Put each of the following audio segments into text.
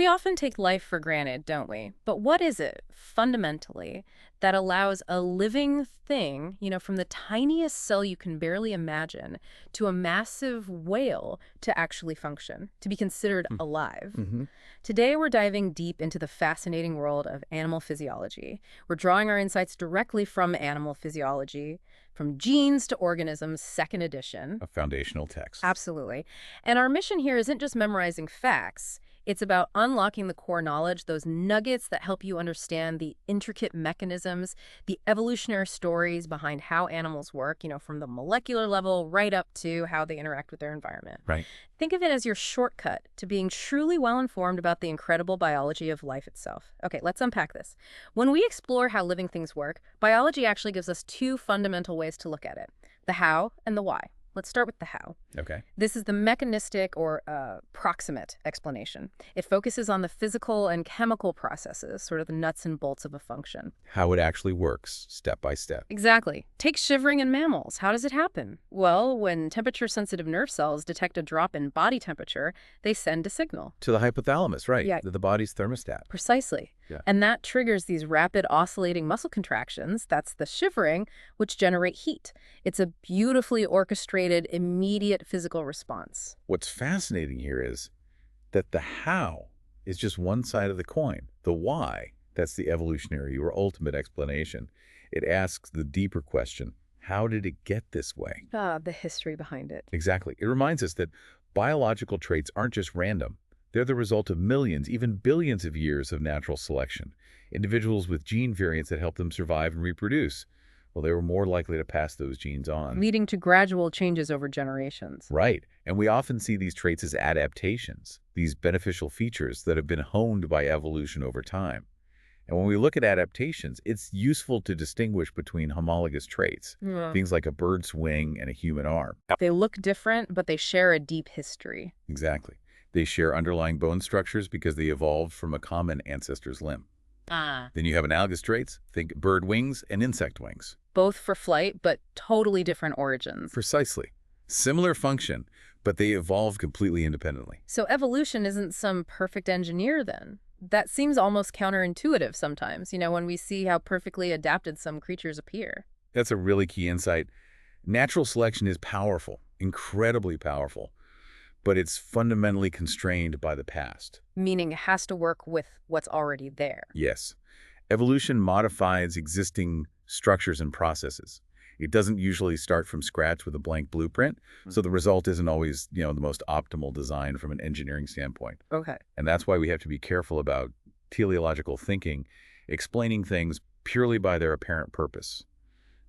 We often take life for granted, don't we? But what is it, fundamentally, that allows a living thing, from the tiniest cell you can barely imagine to a massive whale to actually function, to be considered alive? Mm-hmm. Today, we're diving deep into the fascinating world of animal physiology. We're drawing our insights directly from Animal Physiology, from Genes to Organisms, second edition. A foundational text. Absolutely. And our mission here isn't just memorizing facts. It's about unlocking the core knowledge, those nuggets that help you understand the intricate mechanisms, the evolutionary stories behind how animals work, from the molecular level right up to how they interact with their environment. Right. Think of it as your shortcut to being truly well-informed about the incredible biology of life itself. Okay, let's unpack this. When we explore how living things work, biology actually gives us two fundamental ways to look at it: the how and the why. Let's start with the how. Okay. This is the mechanistic or proximate explanation. It focuses on the physical and chemical processes, sort of the nuts and bolts of a function. How it actually works, step by step. Exactly. Take shivering in mammals. How does it happen? Well, when temperature-sensitive nerve cells detect a drop in body temperature, they send a signal. To the hypothalamus, right? Yeah. The body's thermostat. Precisely. Yeah. And that triggers these rapid oscillating muscle contractions, that's the shivering, which generate heat. It's a beautifully orchestrated, immediate physical response. What's fascinating here is that the how is just one side of the coin. The why, that's the evolutionary or ultimate explanation. It asks the deeper question, how did it get this way? The history behind it. Exactly. It reminds us that biological traits aren't just random. They're the result of millions, even billions of years of natural selection. Individuals with gene variants that help them survive and reproduce, well, they were more likely to pass those genes on. Leading to gradual changes over generations. Right. And we often see these traits as adaptations, these beneficial features that have been honed by evolution over time. And when we look at adaptations, it's useful to distinguish between homologous traits, things like a bird's wing and a human arm. They look different, but they share a deep history. Exactly. They share underlying bone structures because they evolved from a common ancestor's limb. Then you have analogous traits. Think bird wings and insect wings. Both for flight, but totally different origins. Precisely. Similar function, but they evolved completely independently. So evolution isn't some perfect engineer then? That seems almost counterintuitive sometimes, when we see how perfectly adapted some creatures appear. That's a really key insight. Natural selection is powerful, incredibly powerful, but it's fundamentally constrained by the past. Meaning it has to work with what's already there. Yes. Evolution modifies existing structures and processes. It doesn't usually start from scratch with a blank blueprint, so the result isn't always, the most optimal design from an engineering standpoint. Okay. And that's why we have to be careful about teleological thinking, explaining things purely by their apparent purpose.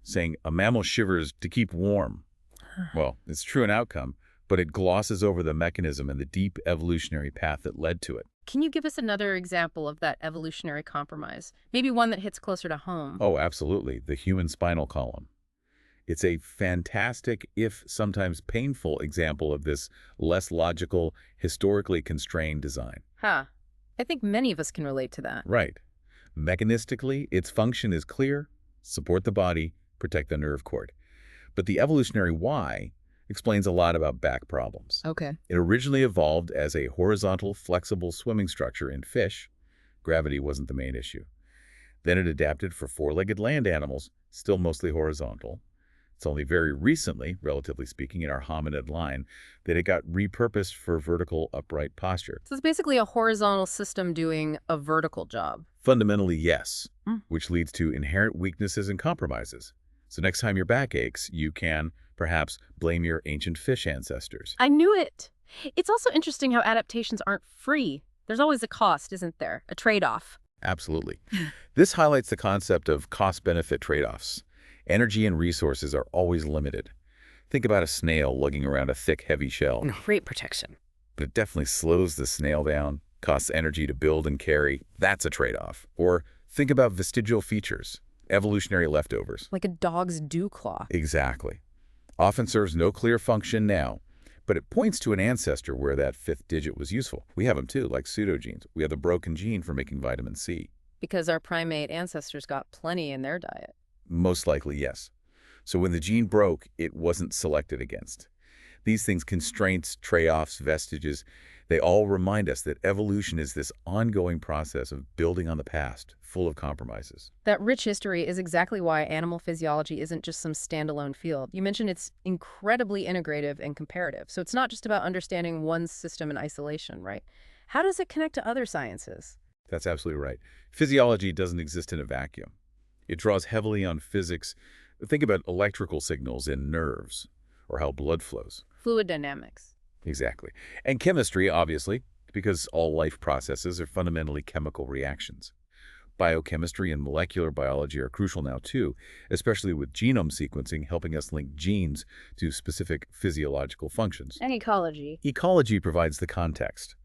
Saying a mammal shivers to keep warm. Well, it's true in outcome, but it glosses over the mechanism and the deep evolutionary path that led to it. Can you give us another example of that evolutionary compromise? Maybe one that hits closer to home. Oh, absolutely. The human spinal column. It's a fantastic, if sometimes painful, example of this less logical, historically constrained design. I think many of us can relate to that. Right. Mechanistically, its function is clear: support the body, protect the nerve cord. But the evolutionary why explains a lot about back problems. Okay. It originally evolved as a horizontal, flexible swimming structure in fish. Gravity wasn't the main issue. Then it adapted for four-legged land animals, still mostly horizontal. It's only very recently, relatively speaking, in our hominid line, that it got repurposed for vertical, upright posture. So it's basically a horizontal system doing a vertical job. Fundamentally, yes, which leads to inherent weaknesses and compromises. So next time your back aches, you can, perhaps, blame your ancient fish ancestors. I knew it. It's also interesting how adaptations aren't free. There's always a cost, isn't there? A trade-off. Absolutely. This highlights the concept of cost-benefit trade-offs. Energy and resources are always limited. Think about a snail lugging around a thick, heavy shell. Great protection. But it definitely slows the snail down, costs energy to build and carry. That's a trade-off. Or think about vestigial features, evolutionary leftovers. Like a dog's dew claw. Exactly. Often serves no clear function now, but it points to an ancestor where that fifth digit was useful. We have them too, like pseudogenes. We have the broken gene for making vitamin C. Because our primate ancestors got plenty in their diet. Most likely, yes. So when the gene broke, it wasn't selected against. These things, constraints, trade-offs, vestiges, They all remind us that evolution is this ongoing process of building on the past, full of compromises. That rich history is exactly why animal physiology isn't just some standalone field. You mentioned it's incredibly integrative and comparative, so it's not just about understanding one system in isolation, right? How does it connect to other sciences? That's absolutely right. Physiology doesn't exist in a vacuum. It draws heavily on physics. Think about electrical signals in nerves, or how blood flows. Fluid dynamics. Exactly. And chemistry, obviously, because all life processes are fundamentally chemical reactions. Biochemistry and molecular biology are crucial now too, especially with genome sequencing helping us link genes to specific physiological functions. And ecology. Ecology provides the context.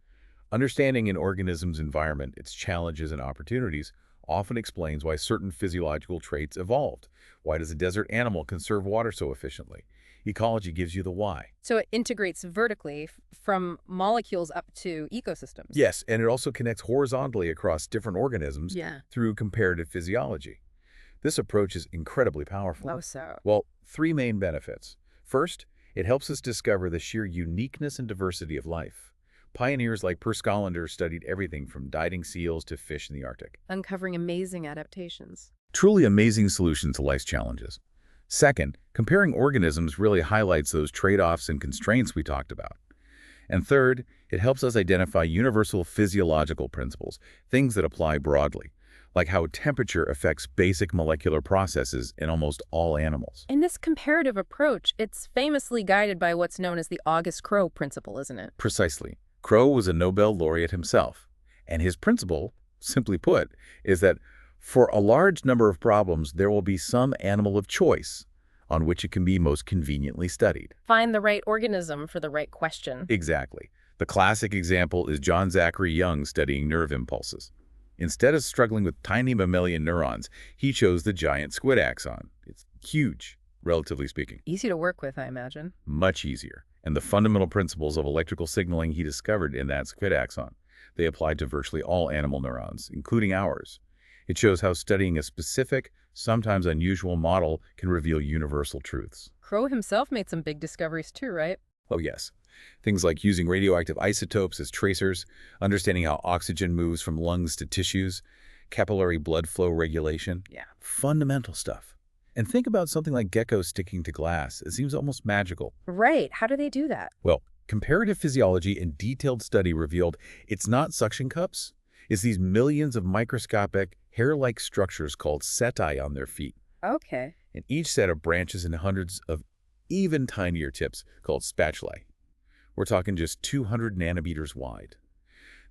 Understanding an organism's environment, its challenges and opportunities, often explains why certain physiological traits evolved. Why does a desert animal conserve water so efficiently? Ecology gives you the why. So it integrates vertically from molecules up to ecosystems. Yes, and it also connects horizontally across different organisms Yeah. through comparative physiology. This approach is incredibly powerful. Oh, so. Well, three main benefits. First, it helps us discover the sheer uniqueness and diversity of life. Pioneers like Perscolander studied everything from diving seals to fish in the Arctic. Uncovering amazing adaptations. Truly amazing solution to life's challenges. Second, comparing organisms really highlights those trade-offs and constraints we talked about. And third, it helps us identify universal physiological principles, things that apply broadly, like how temperature affects basic molecular processes in almost all animals. In this comparative approach, it's famously guided by what's known as the August Krogh principle, isn't it? Precisely. Krogh was a Nobel laureate himself, and his principle, simply put, is that for a large number of problems, there will be some animal of choice on which it can be most conveniently studied. Find the right organism for the right question. Exactly. The classic example is John Zachary Young studying nerve impulses. Instead of struggling with tiny mammalian neurons, he chose the giant squid axon. It's huge, relatively speaking. Easy to work with, I imagine. Much easier. And the fundamental principles of electrical signaling he discovered in that squid axon, they applied to virtually all animal neurons, including ours. It shows how studying a specific, sometimes unusual model can reveal universal truths. Krogh himself made some big discoveries too, right? Oh yes. Things like using radioactive isotopes as tracers, understanding how oxygen moves from lungs to tissues, capillary blood flow regulation. Yeah. Fundamental stuff. And think about something like geckos sticking to glass. It seems almost magical. Right. How do they do that? Well, comparative physiology and detailed study revealed it's not suction cups. It's these millions of microscopic, hair-like structures called setae on their feet. Okay. And each set of branches and hundreds of even tinier tips called spatulae. We're talking just 200 nanometers wide.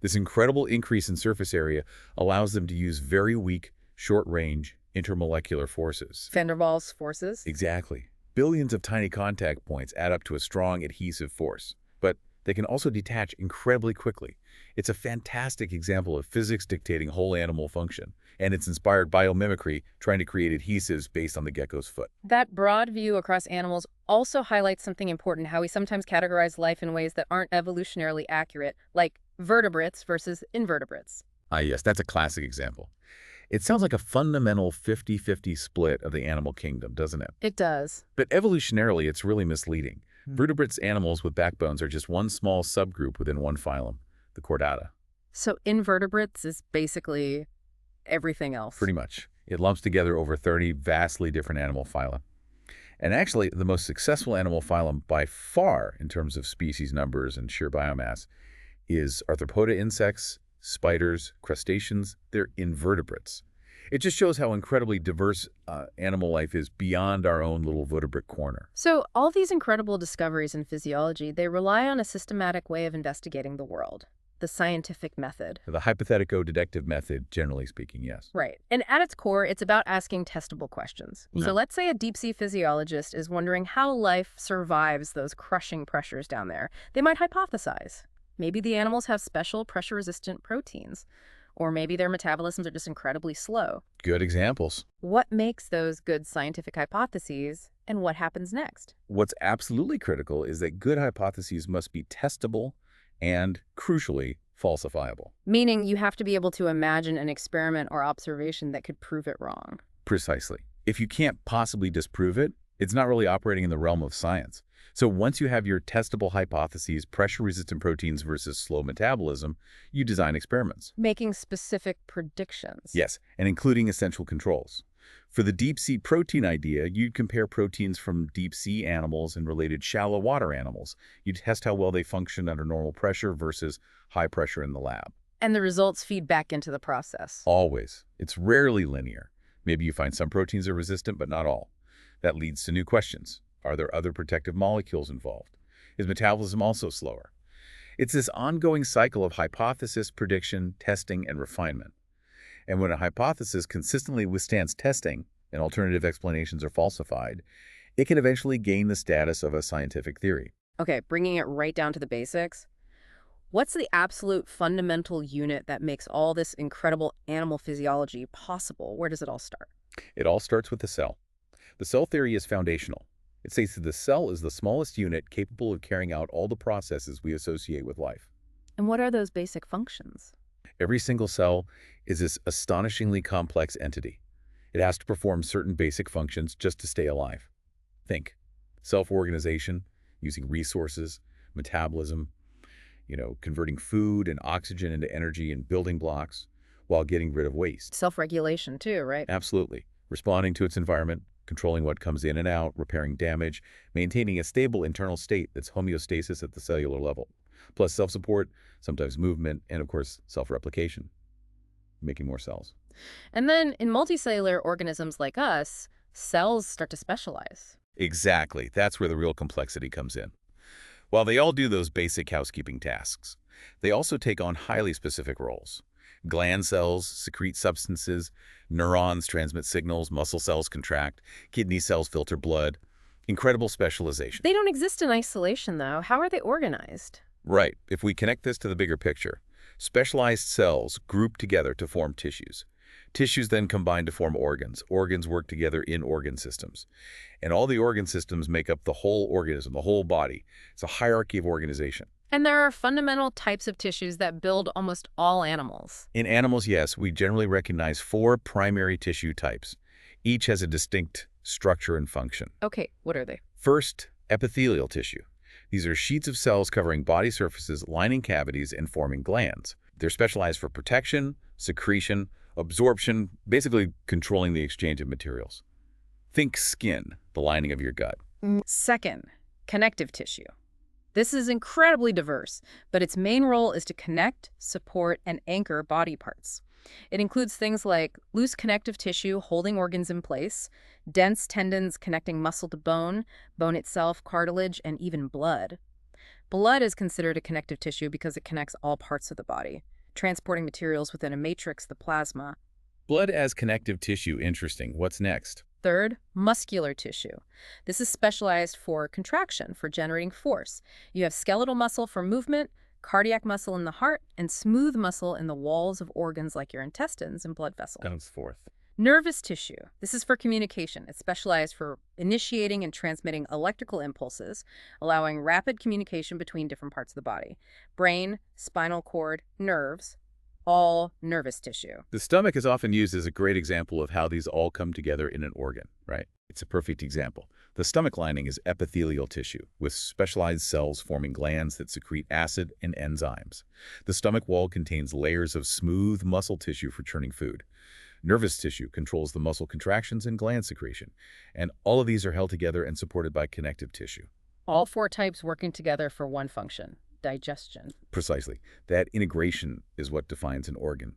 This incredible increase in surface area allows them to use very weak, short-range, intermolecular forces. Van der Waals forces? Exactly. Billions of tiny contact points add up to a strong adhesive force, but they can also detach incredibly quickly. It's a fantastic example of physics dictating whole animal function, and it's inspired biomimicry, trying to create adhesives based on the gecko's foot. That broad view across animals also highlights something important, how we sometimes categorize life in ways that aren't evolutionarily accurate, like vertebrates versus invertebrates. Ah, yes, that's a classic example. It sounds like a fundamental 50-50 split of the animal kingdom, doesn't it? It does. But evolutionarily, it's really misleading. Vertebrates animals with backbones are just one small subgroup within one phylum, the Chordata. So invertebrates is basically everything else. Pretty much. It lumps together over 30 vastly different animal phyla. And actually, the most successful animal phylum by far in terms of species numbers and sheer biomass is arthropoda insects, spiders, crustaceans. They're invertebrates. It just shows how incredibly diverse animal life is beyond our own little vertebrate corner. So all these incredible discoveries in physiology, they rely on a systematic way of investigating the world, the scientific method. The hypothetico-deductive method, generally speaking, yes. Right. And at its core, it's about asking testable questions. Yeah. So let's say a deep-sea physiologist is wondering how life survives those crushing pressures down there. They might hypothesize. Maybe the animals have special pressure-resistant proteins. Or maybe their metabolisms are just incredibly slow. Good examples. What makes those good scientific hypotheses, and what happens next? What's absolutely critical is that good hypotheses must be testable and, crucially, falsifiable. Meaning you have to be able to imagine an experiment or observation that could prove it wrong. Precisely. If you can't possibly disprove it, It's not really operating in the realm of science. So once you have your testable hypotheses, pressure-resistant proteins versus slow metabolism, you design experiments. Making specific predictions. Yes, and including essential controls. For the deep-sea protein idea, you'd compare proteins from deep-sea animals and related shallow water animals. You'd test how well they function under normal pressure versus high pressure in the lab. And the results feed back into the process. Always. It's rarely linear. Maybe you find some proteins are resistant, but not all. That leads to new questions. Are there other protective molecules involved? Is metabolism also slower? It's this ongoing cycle of hypothesis, prediction, testing, and refinement. And when a hypothesis consistently withstands testing and alternative explanations are falsified, it can eventually gain the status of a scientific theory. Okay, bringing it right down to the basics. What's the absolute fundamental unit that makes all this incredible animal physiology possible? Where does it all start? It all starts with the cell. The cell theory is foundational. It states that the cell is the smallest unit capable of carrying out all the processes we associate with life. And what are those basic functions? Every single cell is this astonishingly complex entity. It has to perform certain basic functions just to stay alive. Think, self-organization, using resources, metabolism, converting food and oxygen into energy and building blocks while getting rid of waste. Self-regulation too, right? Absolutely. Responding to its environment, controlling what comes in and out, repairing damage, maintaining a stable internal state that's homeostasis at the cellular level. Plus self-support, sometimes movement, and of course, self-replication, making more cells. And then in multicellular organisms like us, cells start to specialize. Exactly. That's where the real complexity comes in. While they all do those basic housekeeping tasks, they also take on highly specific roles. Gland cells secrete substances, neurons transmit signals, muscle cells contract, kidney cells filter blood. Incredible specialization. They don't exist in isolation, though. How are they organized? Right. If we connect this to the bigger picture, specialized cells group together to form tissues. Tissues then combine to form organs. Organs work together in organ systems. And all the organ systems make up the whole organism, the whole body. It's a hierarchy of organization. And there are fundamental types of tissues that build almost all animals. In animals, yes, we generally recognize 4 primary tissue types. Each has a distinct structure and function. Okay, what are they? First, epithelial tissue. These are sheets of cells covering body surfaces, lining cavities, and forming glands. They're specialized for protection, secretion, absorption, basically controlling the exchange of materials. Think skin, the lining of your gut. Second, connective tissue. This is incredibly diverse, but its main role is to connect, support, and anchor body parts. It includes things like loose connective tissue holding organs in place, dense tendons connecting muscle to bone, bone itself, cartilage, and even blood. Blood is considered a connective tissue because it connects all parts of the body, transporting materials within a matrix, the plasma. Blood as connective tissue, interesting. What's next? Third, muscular tissue. This is specialized for contraction, for generating force. You have skeletal muscle for movement, cardiac muscle in the heart, and smooth muscle in the walls of organs like your intestines and blood vessels. Comes forth. Nervous tissue. This is for communication. It's specialized for initiating and transmitting electrical impulses, allowing rapid communication between different parts of the body. Brain, spinal cord, nerves, all nervous tissue. The stomach is often used as a great example of how these all come together in an organ, right? It's a perfect example. The stomach lining is epithelial tissue, with specialized cells forming glands that secrete acid and enzymes. The stomach wall contains layers of smooth muscle tissue for churning food. Nervous tissue controls the muscle contractions and gland secretion, and all of these are held together and supported by connective tissue. All 4 types working together for one function, digestion. Precisely. That integration is what defines an organ.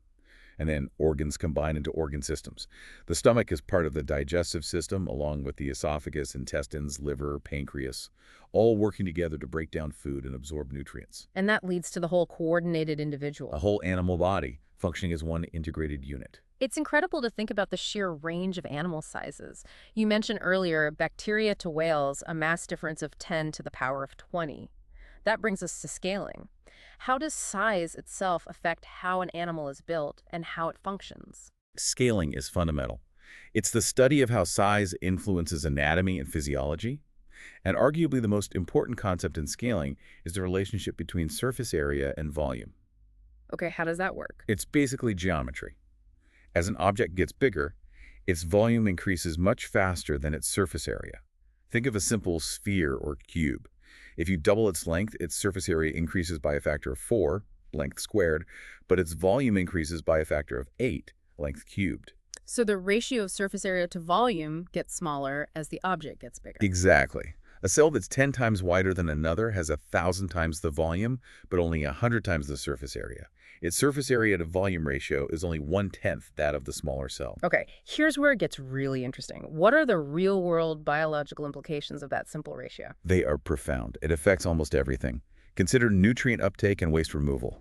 And then organs combine into organ systems. The stomach is part of the digestive system, along with the esophagus, intestines, liver, pancreas, all working together to break down food and absorb nutrients. And that leads to the whole coordinated individual. A whole animal body functioning as one integrated unit. It's incredible to think about the sheer range of animal sizes. You mentioned earlier bacteria to whales, a mass difference of 10 to the power of 20. That brings us to scaling. How does size itself affect how an animal is built and how it functions? Scaling is fundamental. It's the study of how size influences anatomy and physiology. And arguably the most important concept in scaling is the relationship between surface area and volume. Okay, how does that work? It's basically geometry. As an object gets bigger, its volume increases much faster than its surface area. Think of a simple sphere or cube. If you double its length, its surface area increases by a factor of 4, length squared, but its volume increases by a factor of 8, length cubed. So the ratio of surface area to volume gets smaller as the object gets bigger. Exactly. A cell that's 10 times wider than another has 1,000 times the volume, but only 100 times the surface area. Its surface area to volume ratio is only 1/10 that of the smaller cell. Okay, here's where it gets really interesting. What are the real-world biological implications of that simple ratio? They are profound. It affects almost everything. Consider nutrient uptake and waste removal.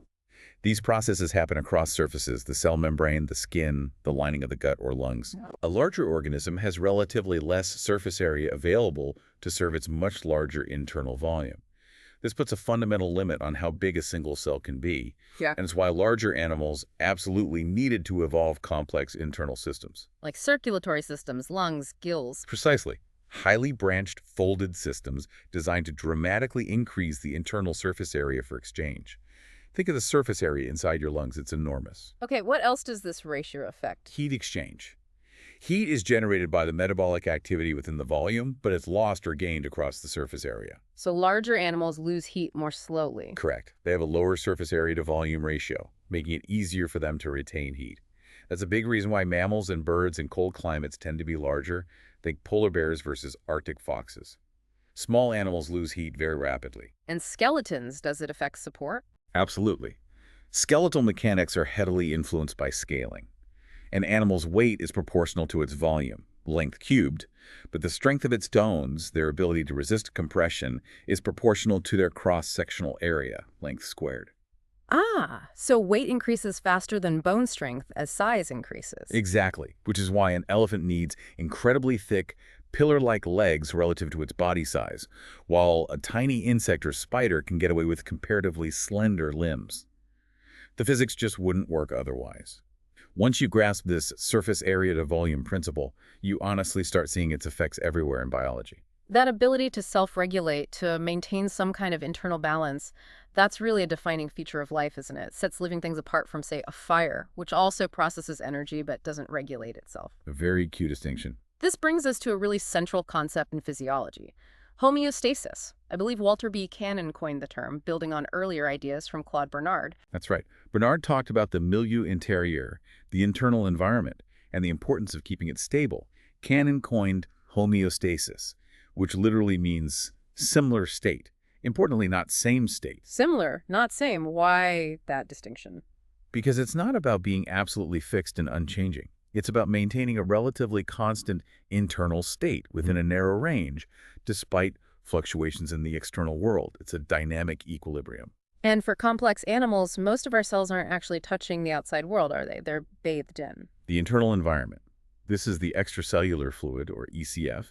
These processes happen across surfaces, the cell membrane, the skin, the lining of the gut or lungs. A larger organism has relatively less surface area available to serve its much larger internal volume. This puts a fundamental limit on how big a single cell can be, Yeah. and it's why larger animals absolutely needed to evolve complex internal systems. Like circulatory systems, lungs, gills. Precisely. Highly branched, folded systems designed to dramatically increase the internal surface area for exchange. Think of the surface area inside your lungs. It's enormous. Okay, what else does this ratio affect? Heat exchange. Heat is generated by the metabolic activity within the volume, but it's lost or gained across the surface area. So larger animals lose heat more slowly. Correct. They have a lower surface area to volume ratio, making it easier for them to retain heat. That's a big reason why mammals and birds in cold climates tend to be larger. Think polar bears versus Arctic foxes. Small animals lose heat very rapidly. And skeletons, does it affect support? Absolutely. Skeletal mechanics are heavily influenced by scaling. An animal's weight is proportional to its volume, length cubed, but the strength of its bones, their ability to resist compression, is proportional to their cross-sectional area, length squared. Ah, so weight increases faster than bone strength as size increases. Exactly, which is why an elephant needs incredibly thick, pillar-like legs relative to its body size, while a tiny insect or spider can get away with comparatively slender limbs. The physics just wouldn't work otherwise. Once you grasp this surface area to volume principle, you honestly start seeing its effects everywhere in biology. That ability to self-regulate, to maintain some kind of internal balance, that's really a defining feature of life, isn't it? It sets living things apart from, say, a fire, which also processes energy but doesn't regulate itself. A very key distinction. This brings us to a really central concept in physiology, homeostasis. I believe Walter B. Cannon coined the term, building on earlier ideas from Claude Bernard. That's right. Bernard talked about the milieu intérieur, the internal environment, and the importance of keeping it stable. Cannon coined homeostasis, which literally means similar state. Importantly, not same state. Similar, not same. Why that distinction? Because it's not about being absolutely fixed and unchanging. It's about maintaining a relatively constant internal state within a narrow range, despite fluctuations in the external world. It's a dynamic equilibrium. And for complex animals, most of our cells aren't actually touching the outside world, are they? They're bathed in. The internal environment. This is the extracellular fluid, or ECF.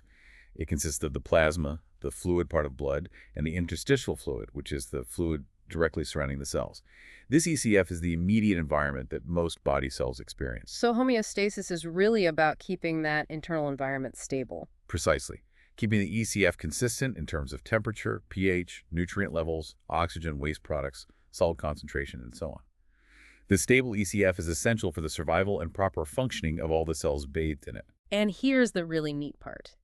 It consists of the plasma, the fluid part of blood, and the interstitial fluid, which is the fluid directly surrounding the cells. This ECF is the immediate environment that most body cells experience. So homeostasis is really about keeping that internal environment stable. Precisely. Keeping the ECF consistent in terms of temperature, pH, nutrient levels, oxygen, waste products, salt concentration, and so on. This stable ECF is essential for the survival and proper functioning of all the cells bathed in it. And here's the really neat part.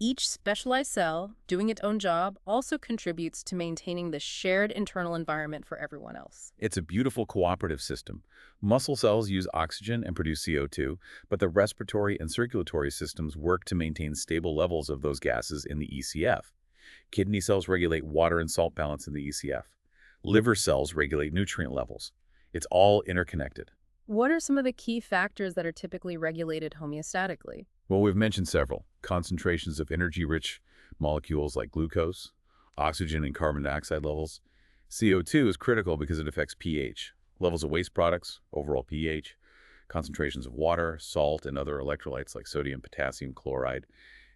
Each specialized cell, doing its own job, also contributes to maintaining the shared internal environment for everyone else. It's a beautiful cooperative system. Muscle cells use oxygen and produce CO2, but the respiratory and circulatory systems work to maintain stable levels of those gases in the ECF. Kidney cells regulate water and salt balance in the ECF. Liver cells regulate nutrient levels. It's all interconnected. What are some of the key factors that are typically regulated homeostatically? Well, we've mentioned several. Concentrations of energy-rich molecules like glucose, oxygen and carbon dioxide levels. CO2 is critical because it affects pH, levels of waste products, overall pH, concentrations of water, salt, and other electrolytes like sodium, potassium, chloride.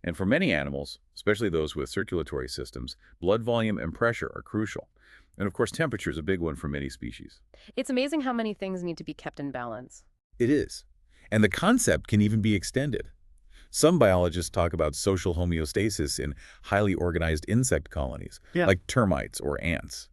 And for many animals, especially those with circulatory systems, blood volume and pressure are crucial. And of course, temperature is a big one for many species. It's amazing how many things need to be kept in balance. It is. And the concept can even be extended. Some biologists talk about social homeostasis in highly organized insect colonies, like termites or ants.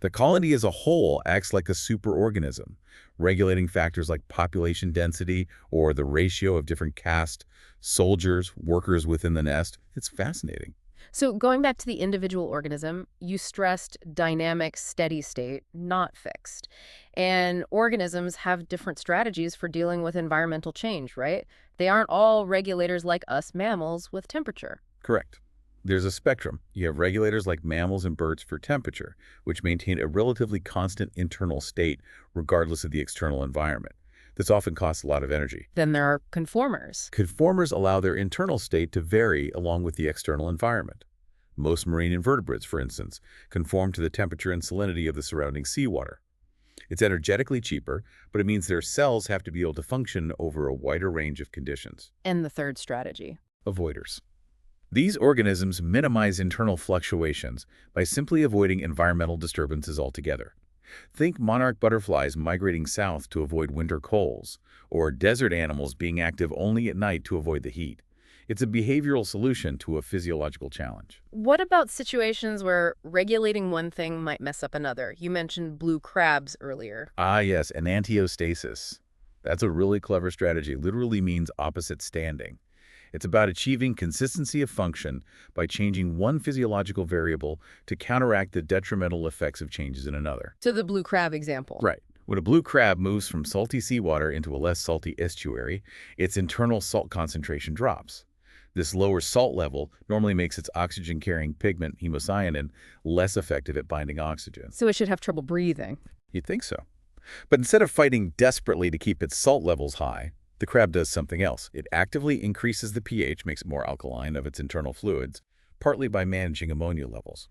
The colony as a whole acts like a superorganism, regulating factors like population density or the ratio of different caste, soldiers, workers within the nest. It's fascinating. So going back to the individual organism, you stressed dynamic, steady state, not fixed. And organisms have different strategies for dealing with environmental change, right? They aren't all regulators like us mammals with temperature. Correct. There's a spectrum. You have regulators like mammals and birds for temperature, which maintain a relatively constant internal state regardless of the external environment. This often costs a lot of energy. Then there are conformers. Conformers allow their internal state to vary along with the external environment. Most marine invertebrates, for instance, conform to the temperature and salinity of the surrounding seawater. It's energetically cheaper, but it means their cells have to be able to function over a wider range of conditions. And the third strategy. Avoiders. These organisms minimize internal fluctuations by simply avoiding environmental disturbances altogether. Think monarch butterflies migrating south to avoid winter colds, or desert animals being active only at night to avoid the heat. It's a behavioral solution to a physiological challenge. What about situations where regulating one thing might mess up another? You mentioned blue crabs earlier. Ah, yes, enantiostasis. That's a really clever strategy. Literally means opposite standing. It's about achieving consistency of function by changing one physiological variable to counteract the detrimental effects of changes in another. To the blue crab example. Right. When a blue crab moves from salty seawater into a less salty estuary, its internal salt concentration drops. This lower salt level normally makes its oxygen-carrying pigment, hemocyanin, less effective at binding oxygen. So it should have trouble breathing. You'd think so. But instead of fighting desperately to keep its salt levels high, the crab does something else. It actively increases the pH, makes it more alkaline of its internal fluids, partly by managing ammonia levels.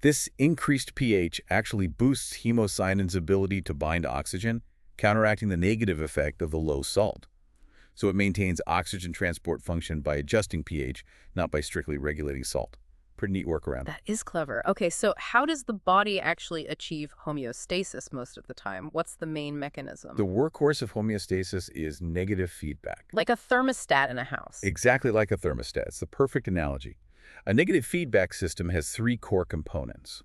This increased pH actually boosts hemocyanin's ability to bind oxygen, counteracting the negative effect of the low salt. So it maintains oxygen transport function by adjusting pH, not by strictly regulating salt. Pretty neat workaround. That is clever. Okay, so how does the body actually achieve homeostasis most of the time? What's the main mechanism? The workhorse of homeostasis is negative feedback. Like a thermostat in a house. Exactly like a thermostat. It's the perfect analogy. A negative feedback system has three core components.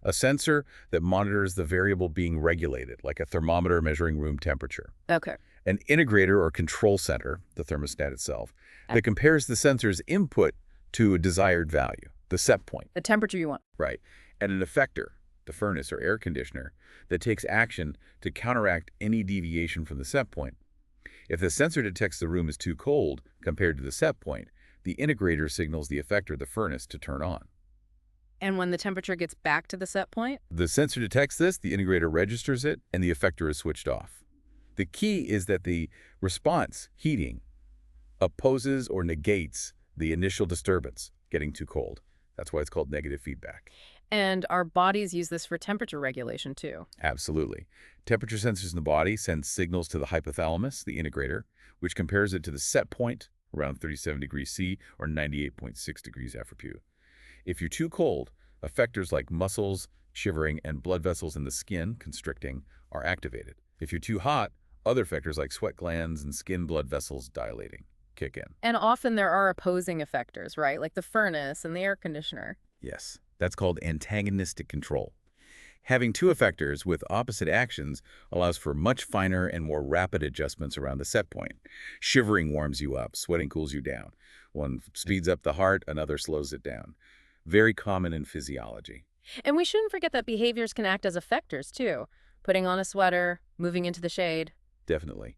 A sensor that monitors the variable being regulated, like a thermometer measuring room temperature. Okay. An integrator or control center, the thermostat itself, that compares the sensor's input to a desired value, the set point. The temperature you want. Right. And an effector, the furnace or air conditioner, that takes action to counteract any deviation from the set point. If the sensor detects the room is too cold compared to the set point, the integrator signals the effector, the furnace, to turn on. And when the temperature gets back to the set point? The sensor detects this, the integrator registers it, and the effector is switched off. The key is that the response, heating, opposes or negates the initial disturbance, getting too cold. That's why it's called negative feedback. And our bodies use this for temperature regulation too. Absolutely. Temperature sensors in the body send signals to the hypothalamus, the integrator, which compares it to the set point, around 37 degrees C or 98.6 degrees F/Pu. If you're too cold, effectors like muscles, shivering, and blood vessels in the skin, constricting, are activated. If you're too hot, other effectors like sweat glands and skin blood vessels dilating kick in. And often there are opposing effectors, right? Like the furnace and the air conditioner. Yes, that's called antagonistic control. Having two effectors with opposite actions allows for much finer and more rapid adjustments around the set point. Shivering warms you up, sweating cools you down. One speeds up the heart, another slows it down. Very common in physiology. And we shouldn't forget that behaviors can act as effectors too. Putting on a sweater, moving into the shade. Definitely.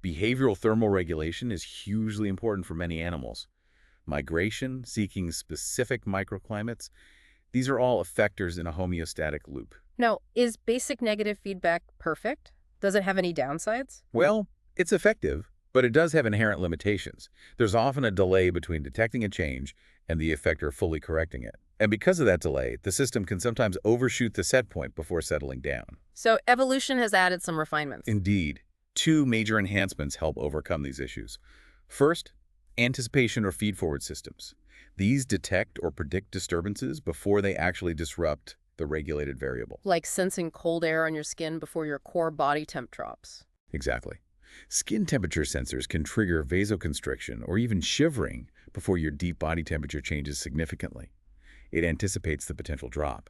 Behavioral thermoregulation is hugely important for many animals. Migration, seeking specific microclimates, these are all effectors in a homeostatic loop. Now, is basic negative feedback perfect? Does it have any downsides? Well, it's effective, but it does have inherent limitations. There's often a delay between detecting a change and the effector fully correcting it. And because of that delay, the system can sometimes overshoot the set point before settling down. So evolution has added some refinements. Indeed. Two major enhancements help overcome these issues. First, anticipation or feed-forward systems. These detect or predict disturbances before they actually disrupt the regulated variable. Like sensing cold air on your skin before your core body temp drops. Exactly. Skin temperature sensors can trigger vasoconstriction or even shivering before your deep body temperature changes significantly. It anticipates the potential drop.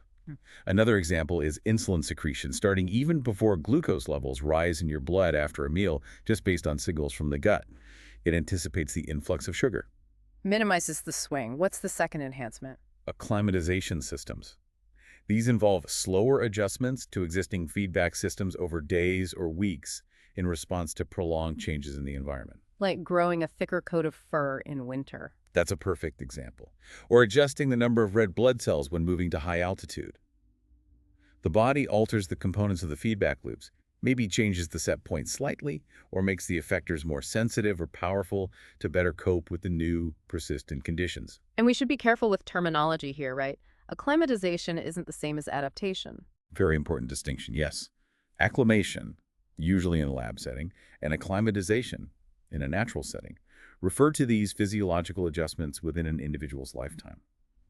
Another example is insulin secretion, starting even before glucose levels rise in your blood after a meal, just based on signals from the gut. It anticipates the influx of sugar. Minimizes the swing. What's the second enhancement? Acclimatization systems. These involve slower adjustments to existing feedback systems over days or weeks in response to prolonged changes in the environment. Like growing a thicker coat of fur in winter. That's a perfect example. Or adjusting the number of red blood cells when moving to high altitude. The body alters the components of the feedback loops, maybe changes the set point slightly, or makes the effectors more sensitive or powerful to better cope with the new, persistent conditions. And we should be careful with terminology here, right? Acclimatization isn't the same as adaptation. Very important distinction, yes. Acclimation, usually in a lab setting, and acclimatization, in a natural setting, refer to these physiological adjustments within an individual's lifetime.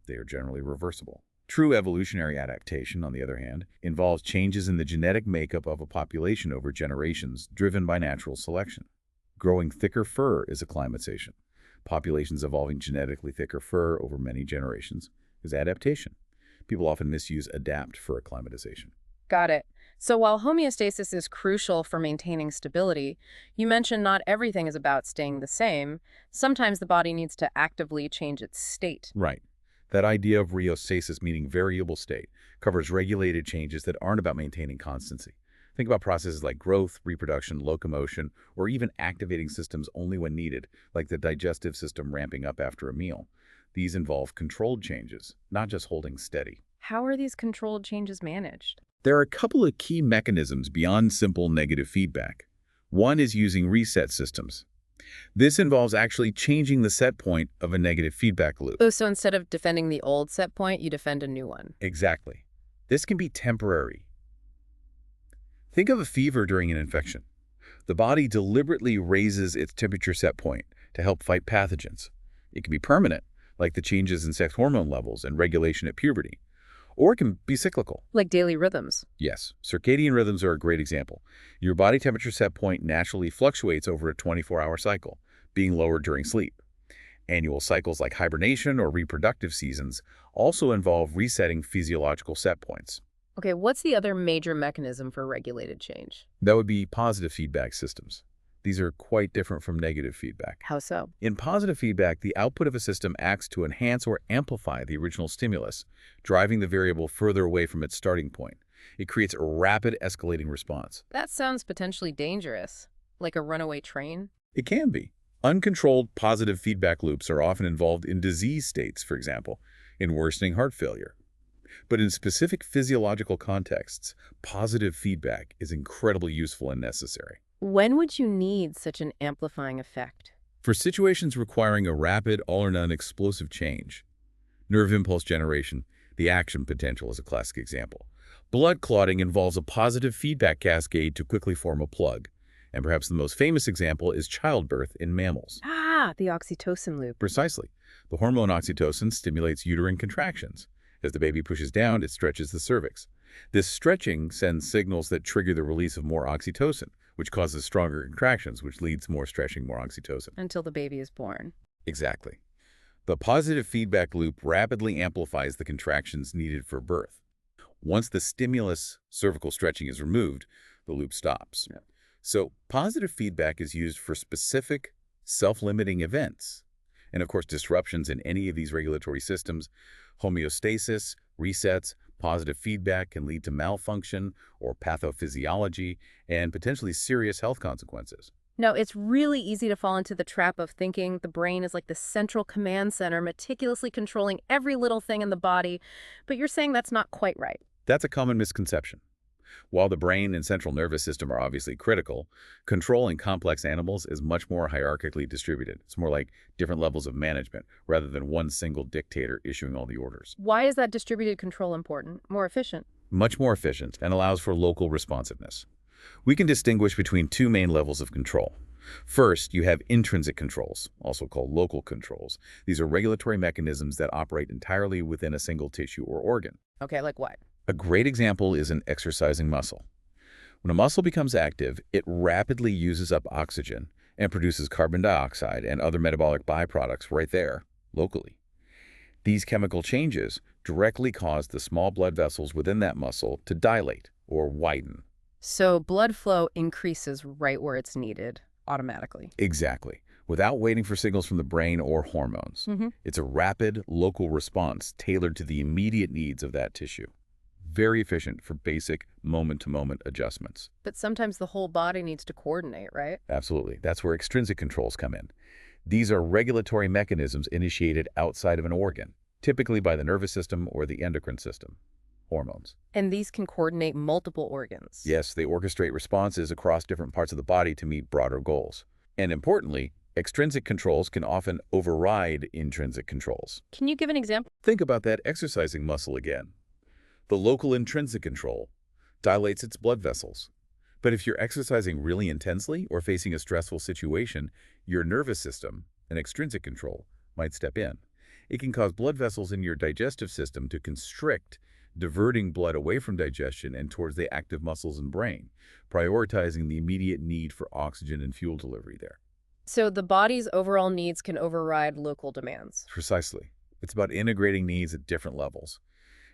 They are generally reversible. True evolutionary adaptation, on the other hand, involves changes in the genetic makeup of a population over generations driven by natural selection. Growing thicker fur is acclimatization. Populations evolving genetically thicker fur over many generations is adaptation. People often misuse adapt for acclimatization. Got it. So while homeostasis is crucial for maintaining stability, you mentioned not everything is about staying the same. Sometimes the body needs to actively change its state. Right. That idea of rheostasis, meaning variable state, covers regulated changes that aren't about maintaining constancy. Think about processes like growth, reproduction, locomotion, or even activating systems only when needed, like the digestive system ramping up after a meal. These involve controlled changes, not just holding steady. How are these controlled changes managed? There are a couple of key mechanisms beyond simple negative feedback. One is using reset systems. This involves actually changing the set point of a negative feedback loop. Oh, so instead of defending the old set point, you defend a new one. Exactly. This can be temporary. Think of a fever during an infection. The body deliberately raises its temperature set point to help fight pathogens. It can be permanent, like the changes in sex hormone levels and regulation at puberty. Or it can be cyclical. Like daily rhythms. Yes, circadian rhythms are a great example. Your body temperature set point naturally fluctuates over a 24-hour cycle, being lowered during sleep. Annual cycles like hibernation or reproductive seasons also involve resetting physiological set points. Okay, what's the other major mechanism for regulated change? That would be positive feedback systems. These are quite different from negative feedback. How so? In positive feedback, the output of a system acts to enhance or amplify the original stimulus, driving the variable further away from its starting point. It creates a rapid escalating response. That sounds potentially dangerous. Like a runaway train? It can be. Uncontrolled positive feedback loops are often involved in disease states, for example, in worsening heart failure. But in specific physiological contexts, positive feedback is incredibly useful and necessary. When would you need such an amplifying effect? For situations requiring a rapid, all-or-none explosive change, nerve impulse generation, the action potential is a classic example. Blood clotting involves a positive feedback cascade to quickly form a plug. And perhaps the most famous example is childbirth in mammals. Ah, the oxytocin loop. Precisely. The hormone oxytocin stimulates uterine contractions. As the baby pushes down, it stretches the cervix. This stretching sends signals that trigger the release of more oxytocin, which causes stronger contractions, which leads more stretching, more oxytocin. Until the baby is born. Exactly. The positive feedback loop rapidly amplifies the contractions needed for birth. Once the stimulus, cervical stretching, is removed, the loop stops. Yeah. So positive feedback is used for specific, self-limiting events. And of course, disruptions in any of these regulatory systems, homeostasis, resets, positive feedback can lead to malfunction or pathophysiology and potentially serious health consequences. Now, it's really easy to fall into the trap of thinking the brain is like the central command center, meticulously controlling every little thing in the body, but you're saying that's not quite right. That's a common misconception. While the brain and central nervous system are obviously critical, control in complex animals is much more hierarchically distributed. It's more like different levels of management rather than one single dictator issuing all the orders. Why is that distributed control important? More efficient? Much more efficient and allows for local responsiveness. We can distinguish between two main levels of control. First, you have intrinsic controls, also called local controls. These are regulatory mechanisms that operate entirely within a single tissue or organ. Okay, like what? A great example is an exercising muscle. When a muscle becomes active, it rapidly uses up oxygen and produces carbon dioxide and other metabolic byproducts right there, locally. These chemical changes directly cause the small blood vessels within that muscle to dilate or widen. So blood flow increases right where it's needed automatically. Exactly, without waiting for signals from the brain or hormones. Hmm. It's a rapid, local response tailored to the immediate needs of that tissue. Very efficient for basic moment-to-moment adjustments. But sometimes the whole body needs to coordinate, right? Absolutely. That's where extrinsic controls come in. These are regulatory mechanisms initiated outside of an organ, typically by the nervous system or the endocrine system, hormones. And these can coordinate multiple organs. Yes, they orchestrate responses across different parts of the body to meet broader goals. And importantly, extrinsic controls can often override intrinsic controls. Can you give an example? Think about that exercising muscle again. The local intrinsic control dilates its blood vessels. But if you're exercising really intensely or facing a stressful situation, your nervous system, an extrinsic control, might step in. It can cause blood vessels in your digestive system to constrict, diverting blood away from digestion and towards the active muscles and brain, prioritizing the immediate need for oxygen and fuel delivery there. So the body's overall needs can override local demands. Precisely. It's about integrating needs at different levels.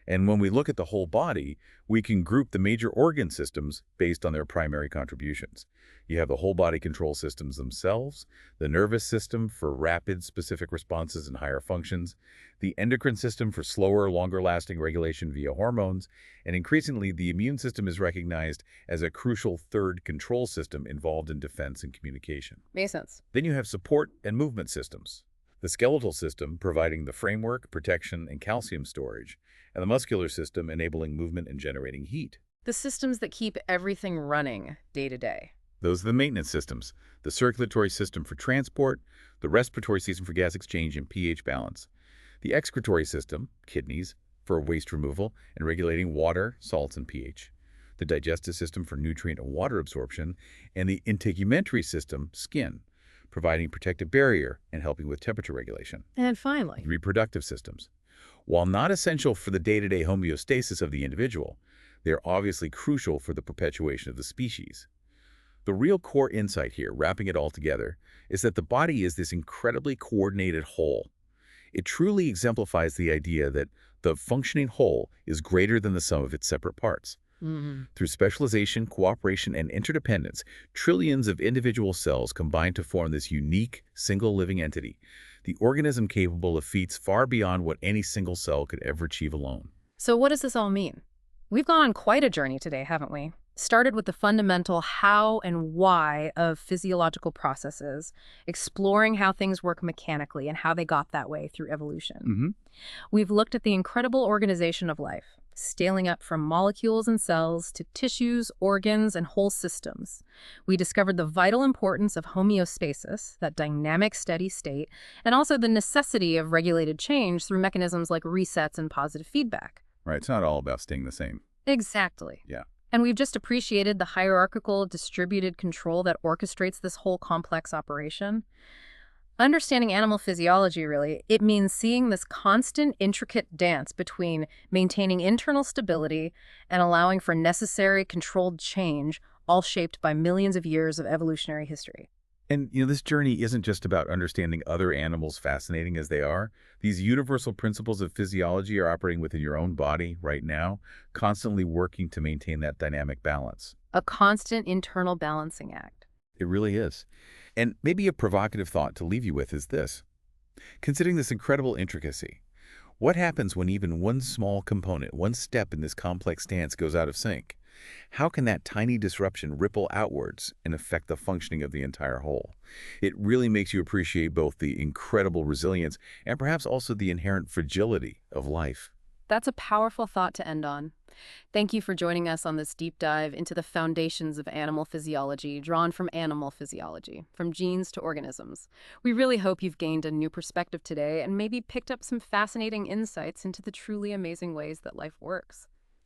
And when we look at the whole body, we can group the major organ systems based on their primary contributions. You have the whole body control systems themselves, the nervous system for rapid, specific responses and higher functions, the endocrine system for slower, longer-lasting regulation via hormones, and increasingly the immune system is recognized as a crucial third control system involved in defense and communication. Makes sense. Then you have support and movement systems. The skeletal system providing the framework, protection, and calcium storage, and the muscular system enabling movement and generating heat. The systems that keep everything running day to day. Those are the maintenance systems, the circulatory system for transport, the respiratory system for gas exchange and pH balance, the excretory system, kidneys, for waste removal and regulating water, salts, and pH, the digestive system for nutrient and water absorption, and the integumentary system, skin, providing protective barrier and helping with temperature regulation. And finally, Reproductive systems. While not essential for the day-to-day homeostasis of the individual, they are obviously crucial for the perpetuation of the species. The real core insight here, wrapping it all together, is that the body is this incredibly coordinated whole. It truly exemplifies the idea that the functioning whole is greater than the sum of its separate parts. Through specialization, cooperation, and interdependence, trillions of individual cells combine to form this unique, single living entity, the organism capable of feats far beyond what any single cell could ever achieve alone. so what does this all mean? We've gone on quite a journey today, haven't we? Started with the fundamental how and why of physiological processes, exploring how things work mechanically and how they got that way through evolution. We've looked at the incredible organization of life, scaling up from molecules and cells to tissues, organs, and whole systems. We discovered the vital importance of homeostasis, that dynamic, steady state, and also the necessity of regulated change through mechanisms like resets and positive feedback. Right, it's not all about staying the same. Exactly. Yeah. And we've just appreciated the hierarchical, distributed control that orchestrates this whole complex operation. Understanding animal physiology, really, it means seeing this constant, intricate dance between maintaining internal stability and allowing for necessary, controlled change, all shaped by millions of years of evolutionary history. And, this journey isn't just about understanding other animals, fascinating as they are. These universal principles of physiology are operating within your own body right now, constantly working to maintain that dynamic balance. A constant internal balancing act. It really is. And maybe a provocative thought to leave you with is this. Considering this incredible intricacy, what happens when even one small component, one step in this complex dance goes out of sync? How can that tiny disruption ripple outwards and affect the functioning of the entire whole? It really makes you appreciate both the incredible resilience and perhaps also the inherent fragility of life. That's a powerful thought to end on. Thank you for joining us on this deep dive into the foundations of animal physiology, drawn from animal physiology, from genes to organisms. We really hope you've gained a new perspective today and maybe picked up some fascinating insights into the truly amazing ways that life works.